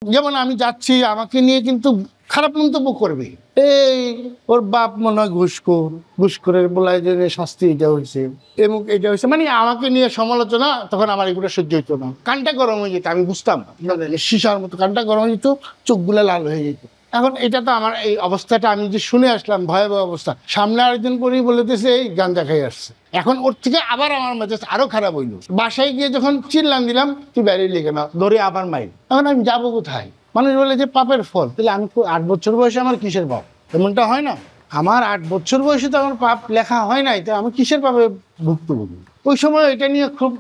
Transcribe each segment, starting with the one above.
যেমন আমি যাচ্ছি, আমাকে নিয়ে কিন্তু খারাপ মন্তব্য করবে, এই ওর বাপ মনে হয় ঘুষখোরের বলায় যে শাস্তি এটা হয়েছে, এবং এটা হয়েছে, মানে আমাকে নিয়ে সমালোচনা। তখন আমার এগুলো সহ্য হইতো না, কানটা গরম হয়ে যেত, আমি বুঝতাম সীসার মতো কানটা গরম হয়ে যেত, চোখগুলো লাল হয়ে যেত। এখন এটা তো আমার এই অবস্থাটা আমি যে শুনে আসলাম, ভয়াবহ অবস্থা, সামনে আরেকজন করেই বলেতেছে এই গাঁজা খাই আসছে। এখন ওর থেকে আবার আমার মেজাজ আরো খারাপ হইল। বাসায় গিয়ে যখন চিল্লাম দিলাম, তুই বাইরে লিখে না, ধরে আবার মাইল। এখন আমি যাবো কোথায়? মানুষ বলে যে পাপের ফল, তাহলে আমি 8 বছর বয়সে আমার কিসের পাপ? এমনটা হয় না? আমার 8 বছর বয়সে তো আমার পাপ লেখা হয় নাই, তো আমি কিসের পাপে ভুক্তভোগী? ওই সময় এটা নিয়ে খুব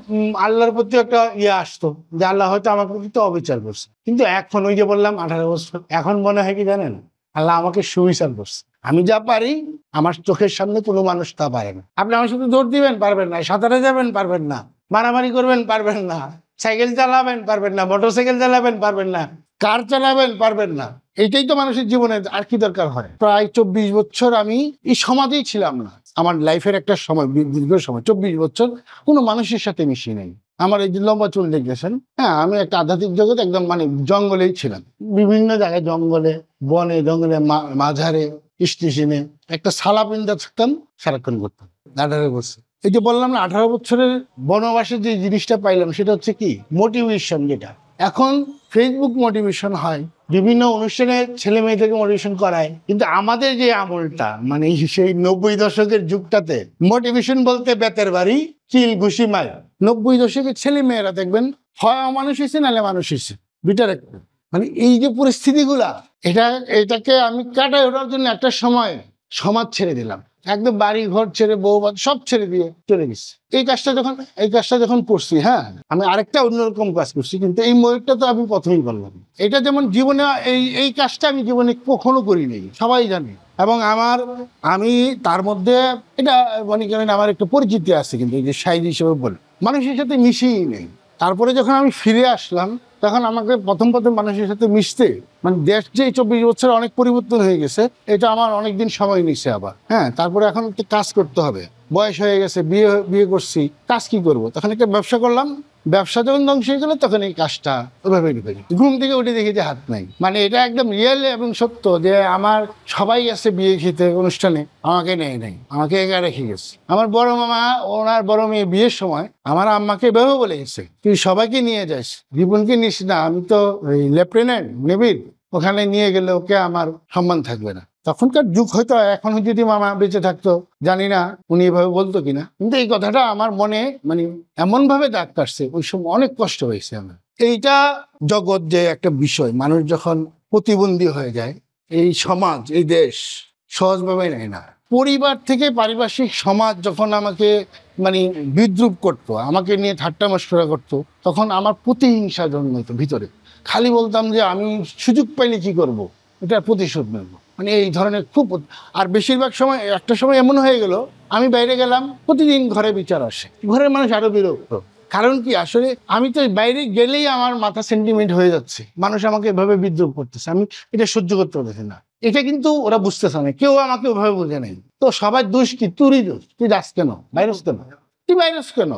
আল্লাহর প্রতি একটা আসতো যে আল্লাহ হয়তো আমার প্রতি তো অবিচার করছে। কিন্তু এখন ওই যে বললাম 18 বছর, এখন মনে হয় কি জানেন, আল্লাহ আমাকে সুবিচার করছে। আমি যা পারি আমার চোখের সামনে কোনো মানুষ তা পারে না। আপনি আমার সাথে দৌড় দিবেন, পারবেন না। সাঁতারে যাবেন, পারবেন না। মারামারি করবেন, পারবেন না। সাইকেল চালাবেন, পারবেন না। মোটর সাইকেল চালাবেন, পারবেন না। কার চালাবেন, পারবেন না। এইটাই তো মানুষের জীবনে আর কি দরকার হয়? প্রায় 24 বছর আমি এই সমাজেই ছিলাম না। আমার লাইফের একটা সময়, দীর্ঘ সময় 24 বছর কোনো মানুষের সাথে মিশি নাই। আমার এই যে লম্বা চুল দেখতেছেন, হ্যাঁ, আমি একটা আধ্যাত্মিক জগৎ একদম মানে জঙ্গলেই ছিলাম। বিভিন্ন জায়গায় জঙ্গলে, বনে, জঙ্গলে, মাঝারে, স্টেশনে একটা সালা পিন্দা থাকতাম, সারাক্ষণ করতাম 18 বছর। এই যে বললাম না, 18 বছরের বনবাসের যে জিনিসটা পাইলাম সেটা হচ্ছে কি মোটিভেশন। যেটা এখন ফেসবুক মোটিভেশন হয়, বিভিন্ন অনুষ্ঠানে ছেলে মেয়েদেরকে মোটিভেশন করায়, কিন্তু আমাদের যে আমলটা মানে সেই 90 দশকের যুগটাতে মোটিভেশন বলতে বেতের বাড়ি, চিল, ঘুষি, মায়া। 90 দশকের ছেলে মেয়েরা দেখবেন হয় অমানুষ হয়েছে, নাহলে মানুষ হয়েছে, দুইটার একটা। মানে এই যে পরিস্থিতিগুলা, এটাকে আমি কাটাই ওঠার জন্য একটা সময় সমাজ ছেড়ে দিলাম, একদম বাড়ি ঘর ছেড়ে, বউ সব ছেড়ে দিয়ে চলে গেছি। এই কাজটা যখন করছি, হ্যাঁ, আমি আরেকটা অন্যরকম কাজ করছি, কিন্তু এই ময়ূরটা তো আমি প্রথমেই করলাম। এটা যেমন জীবনে এই কাজটা আমি জীবনে কখনো করিনি, সবাই জানে। এবং আমি তার মধ্যে এটা মনে করেন আমার একটা পরিচিতি আছে, কিন্তু এই যে সাইজ হিসেবে বলে মানুষের সাথে মিশিয়ে নেই। তারপরে যখন আমি ফিরে আসলাম, তখন আমাকে প্রথম মানুষের সাথে মিশতে, মানে দেশ যে 24 বছর অনেক পরিবর্তন হয়ে গেছে, এটা আমার অনেকদিন সময় নিচ্ছে আবার। হ্যাঁ, তারপরে এখন একটা কাজ করতে হবে, বয়স হয়ে গেছে, বিয়ে করছি, কাজ কি করব? তখন একটা ব্যবসা করলাম, ব্যবসা যখন ধ্বংস হয়ে গেল, তখন এই কাজটা ওইভাবে ঢুকেছি। ঘুম থেকে উঠে দেখি যে হাত নাই। মানে এটা একদম রিয়েল এবং সত্য যে আমার সবাই আছে বিয়ে খেতে অনুষ্ঠানে, আমাকে নেয় নাই, আমাকে একা রেখে গেছে। আমার বড় মামা, ওনার বড় মেয়ে বিয়ের সময় আমার আম্মাকে এভাবে বলে গেছে, তুই সবাইকে নিয়ে যাস, রিপনকে নিস না, আমি তো ওই লেফটেন্যান্ট নেভির, ওখানে নিয়ে গেলে ওকে আমার সম্মান থাকবে না। তখনকার যুগ, হয়তো এখন যদি মামা বেঁচে থাকতো জানি না উনি এভাবে বলতো কিনা, কিন্তু এই কথাটা আমার মনে মানে এমন ভাবে দাগ কাটছে, ওই সময় অনেক কষ্ট হয়েছে আমার। এইটা জগৎ যে একটা বিষয়, মানুষ যখন প্রতিবন্ধী হয়ে যায়, এই সমাজ, এই দেশ সহজভাবে নেয় না। পরিবার থেকে পারিপার্শ্বিক সমাজ যখন আমাকে মানে বিদ্রুপ করতো, আমাকে নিয়ে ঠাট্টা মশকরা করতো, তখন আমার প্রতিহিংসা জন্মাইতো ভিতরে। খালি বলতাম যে আমি সুযোগ পাইলে কি করব, এটার প্রতিশোধ নেব, মানে এই ধরনের খুব। আর বেশিরভাগ সময় একটা সময় এমন হয়ে গেল, আমি বাইরে গেলাম, প্রতিদিন ঘরে বিচার আসে, ঘরের মানুষ আরো বিরক্ত। কারণ কি, আসলে আমি তো বাইরে গেলেই আমার মাথা সেন্টিমেন্ট হয়ে যাচ্ছে, মানুষ আমাকে এভাবে বিদ্রুপ করতেছে, আমি এটা সহ্য করতে পারতেছি না। এটা কিন্তু ওরা বুঝতেছে না, কেউ আমাকে ওভাবে বোঝে নাই। তো সবার দোষ কি, তুই দোষ, তুই যাস কেন, ভাইরাস কেন, তুই ভাইরাস কেন।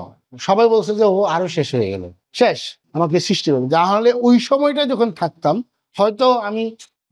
সবাই বলছে যে ও আরো শেষ হয়ে গেল, শেষ, আমাকে সৃষ্টি হবে। যা হলে ওই সময়টা যখন থাকতাম, হয়তো আমি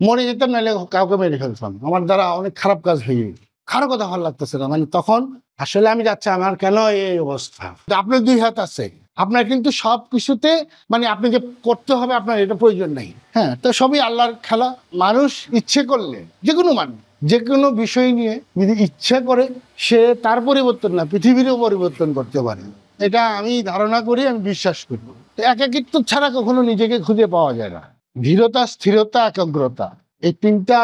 মরে যেতাম, নাহলে কাউকে মেরে ফেলতাম, আমার দ্বারা অনেক খারাপ কাজ হয়ে যেত। কারো কথা ভালো লাগতেছে না, মানে তখন আসলে আমি যাচ্ছি, আমার কেন এই অবস্থা। আপনার 2 হাত আছে, আপনার কিন্তু সব কিছুতে মানে আপনি যে করতে হবে আপনার এটা প্রয়োজন নাই। হ্যাঁ, তো সবই আল্লাহর খেলা। মানুষ ইচ্ছে করলে, যে কোনো মানুষ যে কোনো বিষয় নিয়ে যদি ইচ্ছা করে, সে তার পরিবর্তন না পৃথিবীরও পরিবর্তন করতে পারে। এটা আমি ধারণা করি, আমি বিশ্বাস করি। একাকিত্ব ছাড়া কখনো নিজেকে খুঁজে পাওয়া যায় না। ধীরতা, স্থিরতা, একাগ্রতা, এই 3টা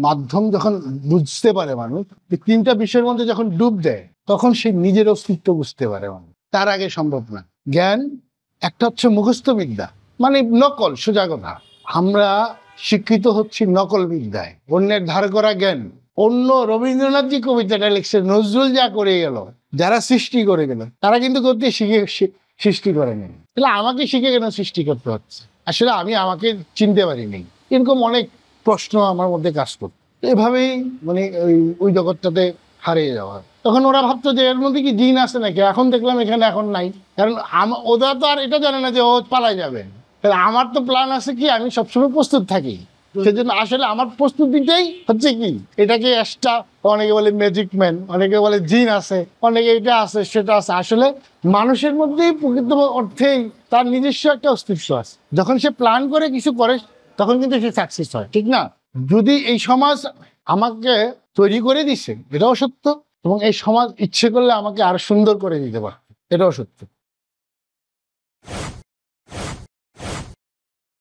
মাধ্যম যখন বুঝতে পারে মানুষ, এই 3টা বিষয়ের মধ্যে যখন ডুব দেয়, তখন সে নিজের অস্তিত্ব বুঝতে পারে মানুষ। তার আগে সম্ভব না। জ্ঞান একটা হচ্ছে মুখস্থ বিদ্যা, মানে নকল, সোজা কথা। আমরা শিক্ষিত হচ্ছি নকল বিদ্যায়, অন্যের ধার করা জ্ঞান। অন্য রবীন্দ্রনাথ যে কবিতাটা লিখছে, নজরুল যা করে গেল, যারা সৃষ্টি করে গেল, তারা কিন্তু করতে শিখে সৃষ্টি করেনি। তাহলে আমাকে শিখে কেন সৃষ্টি করতে হচ্ছে? আসলে আমি আমাকে চিনতে পারিনি, এরকম অনেক প্রশ্ন আমার মধ্যে কাজ করত। এভাবেই মানে ওই জগৎটাতে হারিয়ে যাওয়া। তখন ওরা ভাবতো যে এর মধ্যে কি জিন আছে নাকি, এখন দেখলাম এখানে এখন নাই। কারণ ওরা তো আর এটা জানে না যে ও পালাই যাবে, তাহলে আমার তো প্ল্যান আছে কি, আমি সবসময় প্রস্তুত থাকি। সেজন্য আসলে আমার প্রস্তুতিটাই হচ্ছে কি, এটাকে এক্সট্রা, অনেকে বলে ম্যাজিক ম্যান, অনেকে বলে জিন আছে, অনেকে এটা আছে সেটা আছে। আসলে মানুষের মধ্যেই প্রকৃত অর্থেই তার নিজস্ব একটা অস্তিত্ব আছে। যখন সে প্ল্যান করে কিছু করে তখন কিন্তু সে সাকসেস হয়, ঠিক না? যদি এই সমাজ আমাকে তৈরি করে দিছে, এটাও সত্য, এবং এই সমাজ ইচ্ছে করলে আমাকে আরো সুন্দর করে দিতে পারে, এটাও সত্য।